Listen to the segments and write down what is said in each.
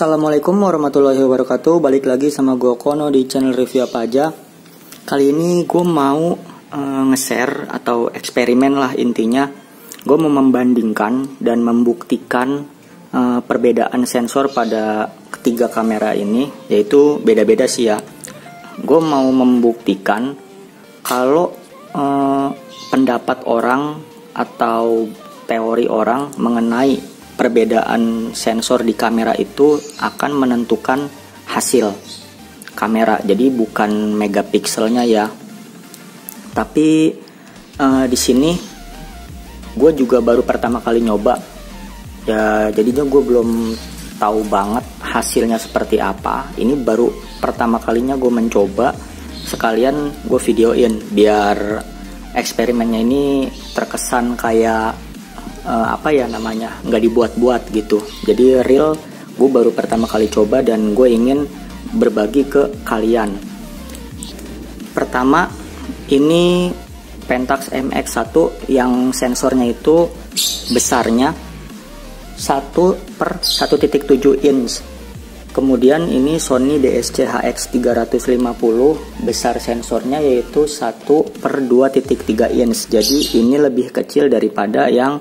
Assalamualaikum warahmatullahi wabarakatuh. Balik lagi sama gue Kono di channel review apa aja. Kali ini gue mau nge-share atau eksperimen lah intinya. Gue mau membandingkan dan membuktikan perbedaan sensor pada ketiga kamera ini, yaitu beda-beda sih ya. Gue mau membuktikan kalau pendapat orang atau teori orang mengenai perbedaan sensor di kamera itu akan menentukan hasil kamera. Jadi bukan megapikselnya ya. Tapi di sini gue juga baru pertama kali nyoba. Ya jadinya gue belum tahu banget hasilnya seperti apa. Ini baru pertama kalinya gue mencoba. Sekalian gue videoin biar eksperimennya ini terkesan kayak nggak dibuat-buat gitu. Jadi real, gue baru pertama kali coba dan gue ingin berbagi ke kalian. Pertama, ini Pentax MX1 yang sensornya itu besarnya 1/1.7 inch. Kemudian ini Sony DSC-HX350, besar sensornya yaitu 1/2.3 inch. Jadi ini lebih kecil daripada yang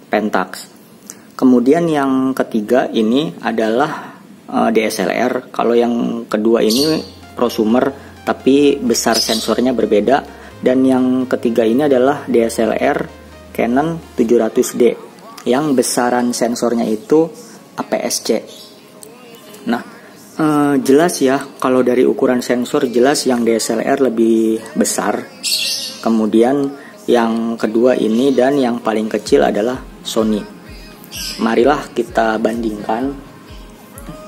Pentax. Kemudian yang ketiga ini adalah DSLR. Kalau yang kedua ini prosumer tapi besar sensornya berbeda. Dan yang ketiga ini adalah DSLR Canon 700D yang besaran sensornya itu APS-C. Nah, jelas ya kalau dari ukuran sensor jelas yang DSLR lebih besar. Kemudian yang kedua ini dan yang paling kecil adalah Sony. Marilah kita bandingkan.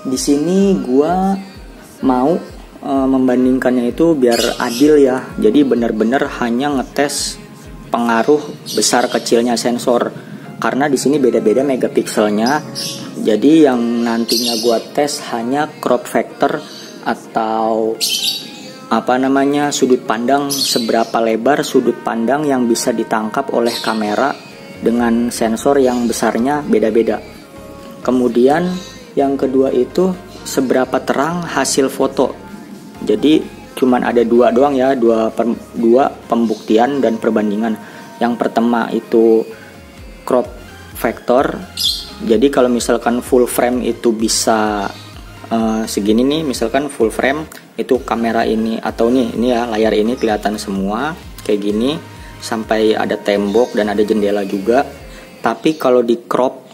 Di sini gua mau membandingkannya itu biar adil ya. Jadi benar-benar hanya ngetes pengaruh besar kecilnya sensor. Karena di sini beda-beda megapikselnya. Jadi yang nantinya gua tes hanya crop factor atau sudut pandang, seberapa lebar sudut pandang yang bisa ditangkap oleh kamera dengan sensor yang besarnya beda-beda. Kemudian yang kedua itu seberapa terang hasil foto. Jadi cuman ada dua doang ya, dua pembuktian dan perbandingan. Yang pertama itu crop factor. Jadi kalau misalkan full frame itu bisa segini nih, misalkan full frame itu kamera ini atau ini ya layar ini kelihatan semua kayak gini sampai ada tembok dan ada jendela juga. Tapi kalau di crop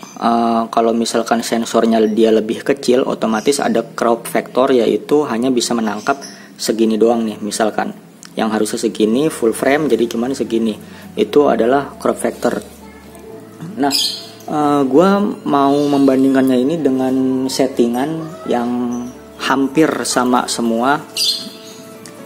kalau misalkan sensornya dia lebih kecil, otomatis ada crop factor, yaitu hanya bisa menangkap segini doang nih. Misalkan yang harusnya segini full frame jadi cuman segini, itu adalah crop factor. Nah, gue mau membandingkannya ini dengan settingan yang hampir sama semua,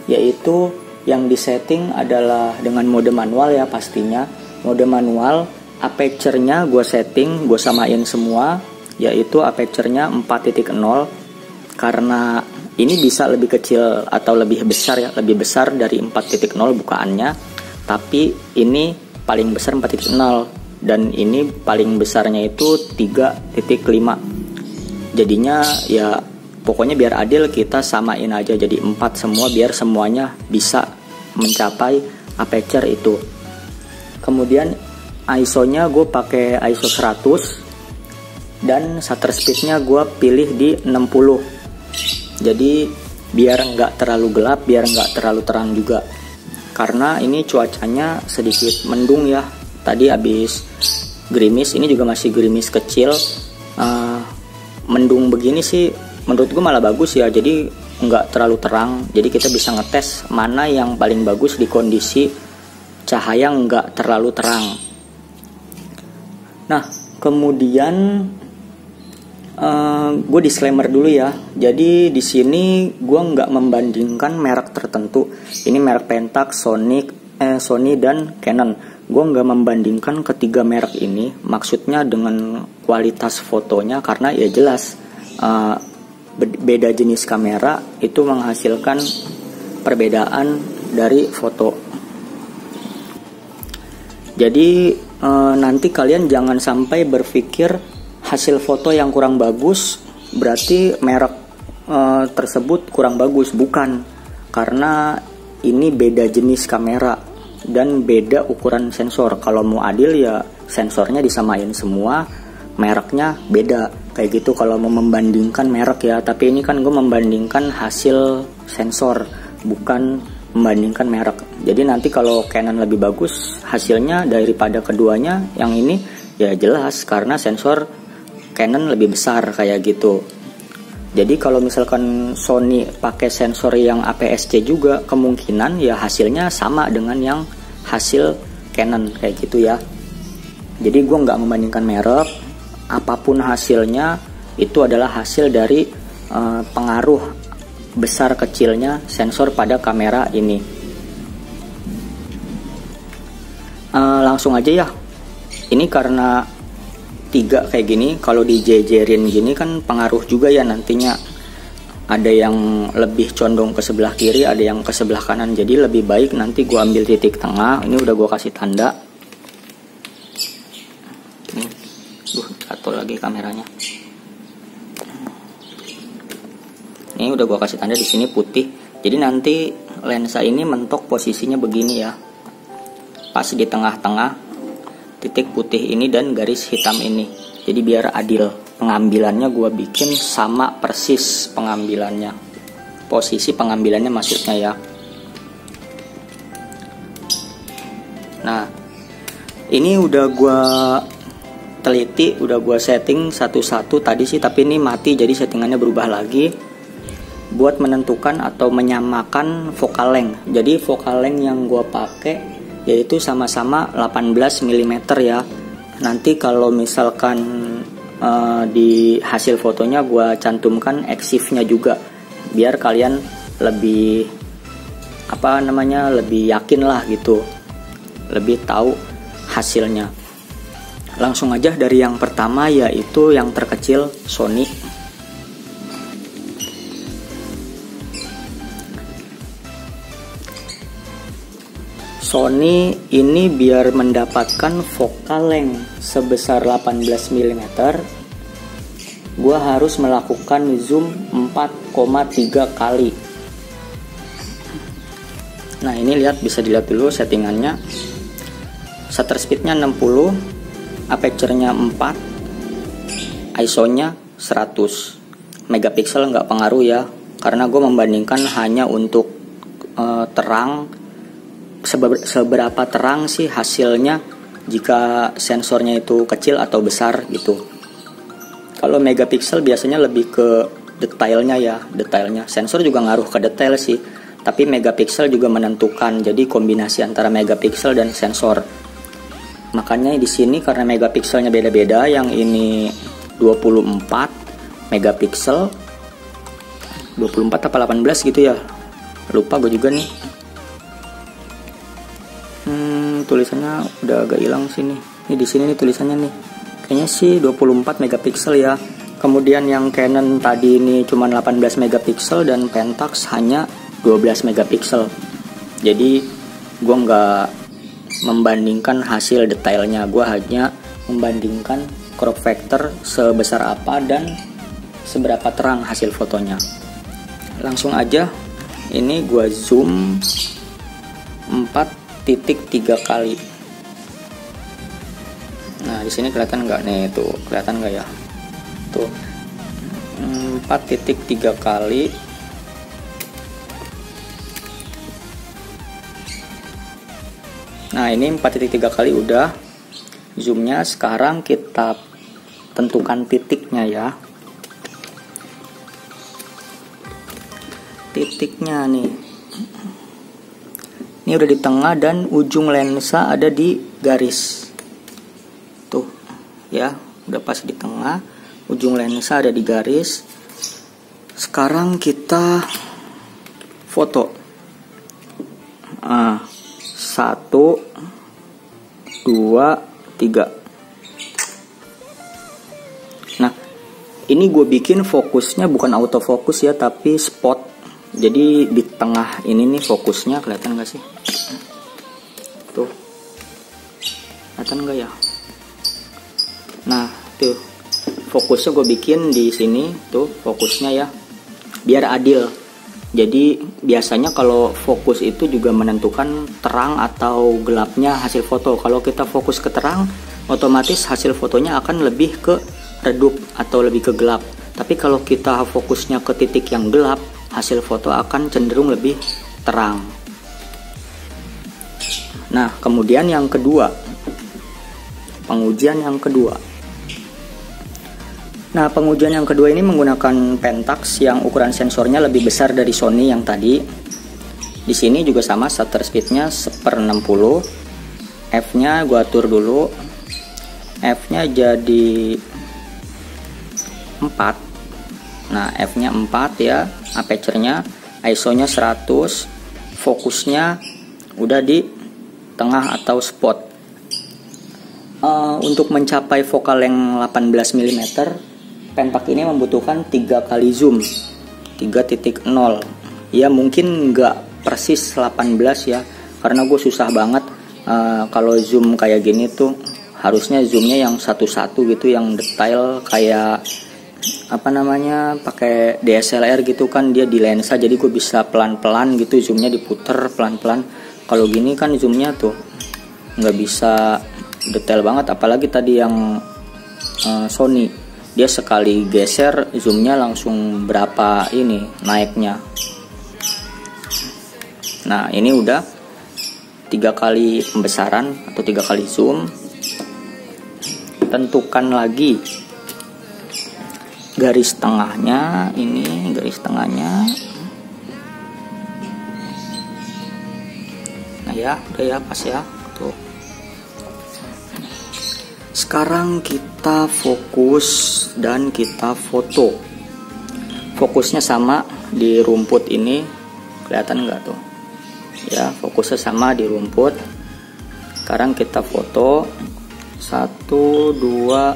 yaitu yang disetting adalah dengan mode manual ya pastinya. Mode manual, aperture-nya gue setting, gue samain semua, yaitu aperture-nya 4.0. Karena ini bisa lebih kecil atau lebih besar ya, lebih besar dari 4.0 bukaannya. Tapi ini paling besar 4.0 dan ini paling besarnya itu 3.5. Jadinya ya pokoknya biar adil kita samain aja jadi 4 semua biar semuanya bisa mencapai aperture itu. Kemudian ISO-nya gue pakai ISO 100 dan shutter speed-nya gue pilih di 60. Jadi biar nggak terlalu gelap, biar nggak terlalu terang juga. Karena ini cuacanya sedikit mendung ya. Tadi habis gerimis, ini juga masih gerimis kecil. Mendung begini sih menurut gue malah bagus ya, jadi nggak terlalu terang, jadi kita bisa ngetes mana yang paling bagus di kondisi cahaya nggak terlalu terang. Nah, kemudian gue disclaimer dulu ya, jadi di sini gue nggak membandingkan merek tertentu. Ini merek Pentax, Sony dan Canon. Gue nggak membandingkan ketiga merek ini, maksudnya dengan kualitas fotonya, karena ya jelas beda jenis kamera itu menghasilkan perbedaan dari foto. Jadi nanti kalian jangan sampai berpikir hasil foto yang kurang bagus berarti merek tersebut kurang bagus. Bukan, karena ini beda jenis kamera dan beda ukuran sensor. Kalau mau adil ya sensornya disamain semua, mereknya beda kayak gitu kalau mau membandingkan merek ya. Tapi ini kan gue membandingkan hasil sensor, bukan membandingkan merek. Jadi nanti kalau Canon lebih bagus hasilnya daripada keduanya, yang ini ya jelas karena sensor Canon lebih besar kayak gitu. Jadi kalau misalkan Sony pakai sensor yang APS-C juga, kemungkinan ya hasilnya sama dengan yang hasil Canon kayak gitu ya. Jadi gue nggak membandingkan merek, apapun hasilnya itu adalah hasil dari pengaruh besar kecilnya sensor pada kamera ini. Langsung aja ya, ini karena 3 kayak gini, kalau dijejerin gini kan pengaruh juga ya nantinya. Ada yang lebih condong ke sebelah kiri, ada yang ke sebelah kanan. Jadi lebih baik nanti gue ambil titik tengah. Ini udah gue kasih tanda. Nih, jatuh lagi kameranya. Ini udah gue kasih tanda di sini putih. Jadi nanti lensa ini mentok posisinya begini ya, pas di tengah-tengah titik putih ini dan garis hitam ini. Jadi biar adil pengambilannya, gue bikin sama persis pengambilannya, posisi pengambilannya maksudnya ya. Nah ini udah gue teliti, udah gue setting satu-satu tadi sih, tapi ini mati jadi settingannya berubah lagi buat menentukan atau menyamakan focal length. Jadi focal length yang gue pakai yaitu sama-sama 18 mm ya. Nanti kalau misalkan di hasil fotonya gue cantumkan EXIF-nya juga, biar kalian lebih lebih yakin lah gitu, lebih tahu hasilnya. Langsung aja dari yang pertama, yaitu yang terkecil Sony. Sony ini biar mendapatkan focal length sebesar 18 mm, gua harus melakukan zoom 4,3 kali. Nah ini bisa dilihat dulu settingannya. Shutter speednya 60, aperture-nya 4, ISO-nya 100. Megapiksel nggak pengaruh ya, karena gue membandingkan hanya untuk terang. Seberapa terang sih hasilnya jika sensornya itu kecil atau besar gitu. Kalau megapiksel biasanya lebih ke detailnya ya, detailnya. Sensor juga ngaruh ke detail sih, tapi megapiksel juga menentukan. Jadi kombinasi antara megapiksel dan sensor. Makanya di sini karena megapikselnya beda-beda, yang ini 24 megapiksel, 24 apa 18 gitu ya, lupa gue juga nih. Tulisannya udah agak hilang sini. Ini di sini nih tulisannya nih. Kayaknya sih 24 megapiksel ya. Kemudian yang Canon tadi ini cuma 18 megapiksel dan Pentax hanya 12 megapiksel. Jadi gue nggak membandingkan hasil detailnya, gue hanya membandingkan crop factor sebesar apa dan seberapa terang hasil fotonya. Langsung aja, ini gue zoom 4,3 kali. Nah di sini kelihatan nggak nih, tuh kelihatan nggak ya, tuh 4,3 kali. Nah ini 4,3 kali udah zoomnya. Sekarang kita tentukan titiknya ya. Titiknya nih, ini udah di tengah dan ujung lensa ada di garis. Tuh ya, udah pas di tengah, ujung lensa ada di garis. Sekarang kita foto. 1, 2, 3. Nah, ini gue bikin fokusnya bukan autofocus ya, tapi spot. Jadi di tengah ini nih fokusnya, kelihatan gak sih? Tuh, kelihatan gak ya? Nah, tuh fokusnya gue bikin di sini tuh, fokusnya ya, biar adil. Jadi biasanya kalau fokus itu juga menentukan terang atau gelapnya hasil foto. Kalau kita fokus ke terang, otomatis hasil fotonya akan lebih ke redup atau lebih ke gelap. Tapi kalau kita fokusnya ke titik yang gelap, hasil foto akan cenderung lebih terang. Nah, kemudian yang kedua, pengujian yang kedua. Nah, pengujian yang kedua ini menggunakan Pentax yang ukuran sensornya lebih besar dari Sony yang tadi. Di sini juga sama, shutter speednya 1/60. F-nya gua atur dulu. F-nya jadi 4. Nah, F-nya 4 ya. Aperture-nya, ISO-nya 100. Fokusnya udah di tengah atau spot. Untuk mencapai focal length 18 mm, Pentax ini membutuhkan 3 kali zoom 3.0. Ya mungkin nggak persis 18 ya, karena gue susah banget kalau zoom kayak gini tuh harusnya zoomnya yang satu-satu gitu, yang detail kayak apa namanya, pakai DSLR gitu kan, dia di lensa jadi gue bisa pelan-pelan gitu zoomnya, diputer pelan-pelan. Kalau gini kan zoomnya tuh nggak bisa detail banget, apalagi tadi yang Sony, dia sekali geser zoomnya langsung berapa ini naiknya. Nah, ini udah 3 kali pembesaran atau 3 kali zoom. Tentukan lagi garis tengahnya, ini garis tengahnya. Nah ya, udah ya, pas ya tuh. Sekarang kita fokus dan kita foto. Fokusnya sama di rumput ini, kelihatan nggak tuh? Ya, fokusnya sama di rumput. Sekarang kita foto 1, 2,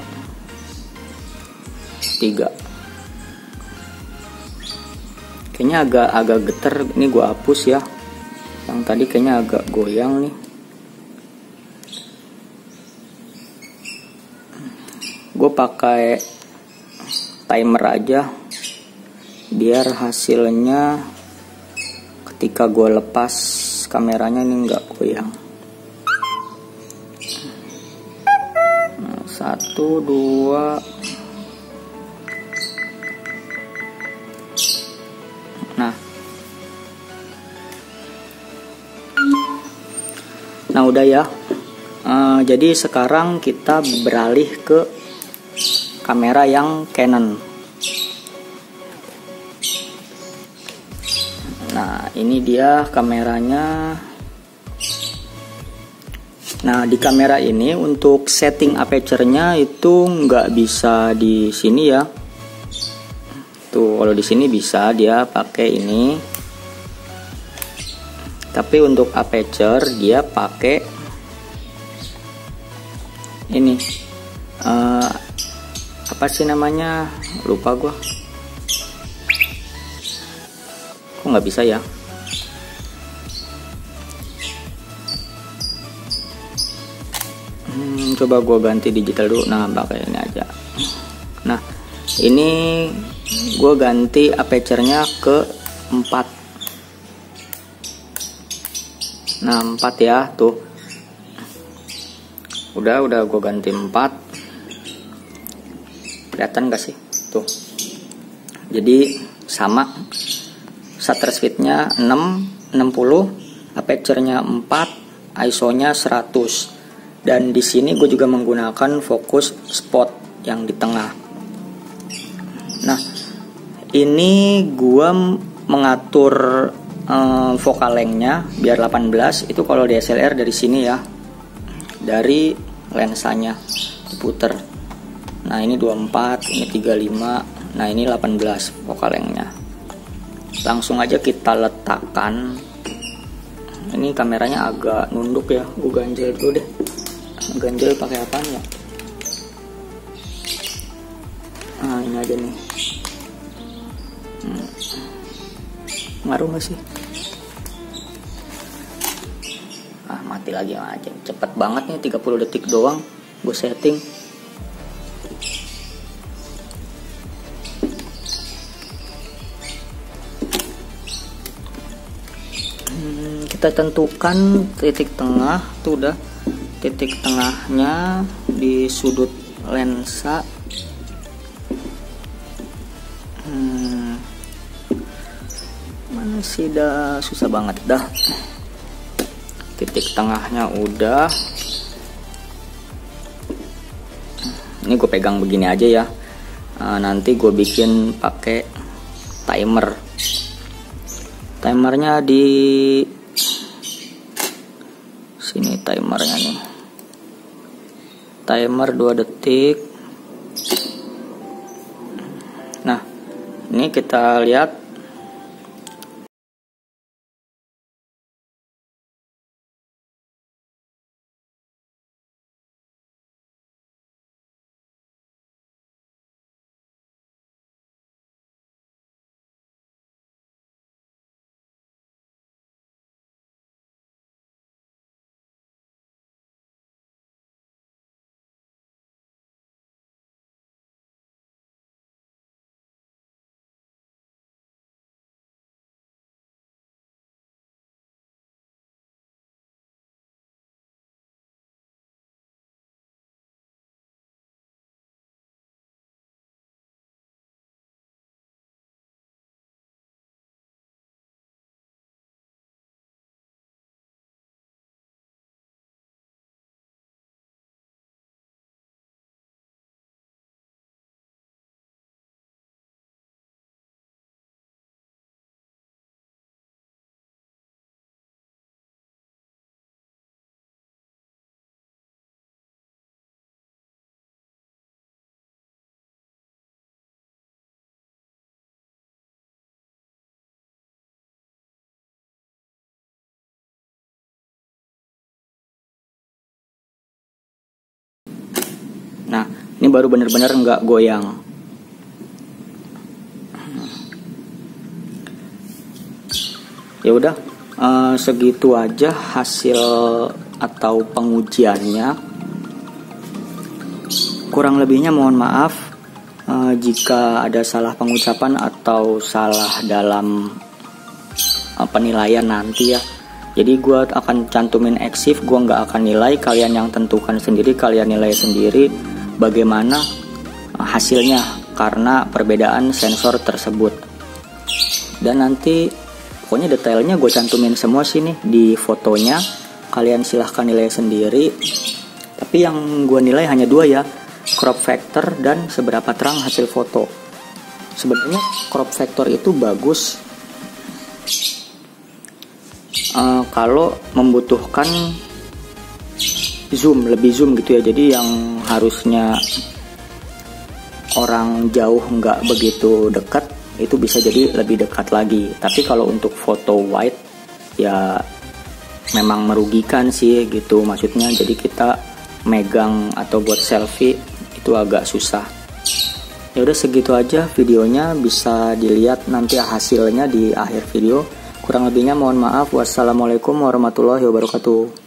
3. Kayaknya agak geter. Ini gua hapus ya. Yang tadi kayaknya agak goyang nih. Gue pakai timer aja biar hasilnya ketika gue lepas kameranya ini nggak goyang. Nah, 1, 2. Nah udah ya. Jadi sekarang kita beralih ke kamera yang Canon. Nah, ini dia kameranya. Nah, di kamera ini untuk setting aperture-nya itu nggak bisa di sini ya. Tuh, kalau di sini bisa dia pakai ini. Tapi untuk aperture dia pakai ini. Apa sih namanya, lupa gua. Kok nggak bisa ya? Coba gua ganti digital dulu. Nah, pakai ini aja. Nah, ini gua ganti aperture-nya ke 4. Nah, 4 ya, tuh. Udah gua ganti 4. Kelihatan gak sih? Tuh. Jadi sama. Shutter speed-nya 60, aperture-nya 4, ISO-nya 100. Dan di sini gue juga menggunakan fokus spot yang di tengah. Nah, ini gue mengatur focal length-nya biar 18. Itu kalau DSLR dari sini ya, dari lensanya diputer. Nah, ini 24, ini 35, nah ini 18 focal length-nya. Langsung aja kita letakkan. Ini kameranya agak nunduk ya, gue ganjel dulu deh. Ganjel pakai apaan ya? Nah, ini aja nih. Ngaruh gak sih? Mati lagi aja. Cepet banget nih, 30 detik doang gue setting. Kita tentukan titik tengah, tuh udah titik tengahnya di sudut lensa. Mana sih, dah susah banget dah. Titik tengahnya udah. Ini gue pegang begini aja ya. Nanti gue bikin pakai timer. Timernya di sini, timernya nih. Timer 2 detik. Nah, ini kita lihat. Nah, ini baru bener-bener nggak goyang. Ya udah, segitu aja hasil atau pengujiannya. Kurang lebihnya mohon maaf jika ada salah pengucapan atau salah dalam penilaian nanti ya. Jadi gue akan cantumin exif, gue nggak akan nilai, kalian yang tentukan sendiri, kalian nilai sendiri bagaimana hasilnya karena perbedaan sensor tersebut. Dan nanti pokoknya detailnya gue cantumin semua sini di fotonya, kalian silahkan nilai sendiri. Tapi yang gue nilai hanya 2 ya, crop factor dan seberapa terang hasil foto. Sebenarnya crop factor itu bagus kalau membutuhkan zoom, lebih zoom gitu ya. Jadi yang harusnya orang jauh nggak begitu dekat, itu bisa jadi lebih dekat lagi. Tapi kalau untuk foto wide ya memang merugikan sih gitu, maksudnya jadi kita megang atau buat selfie itu agak susah. Ya udah segitu aja videonya, bisa dilihat nanti hasilnya di akhir video. Kurang lebihnya mohon maaf. Wassalamualaikum warahmatullahi wabarakatuh.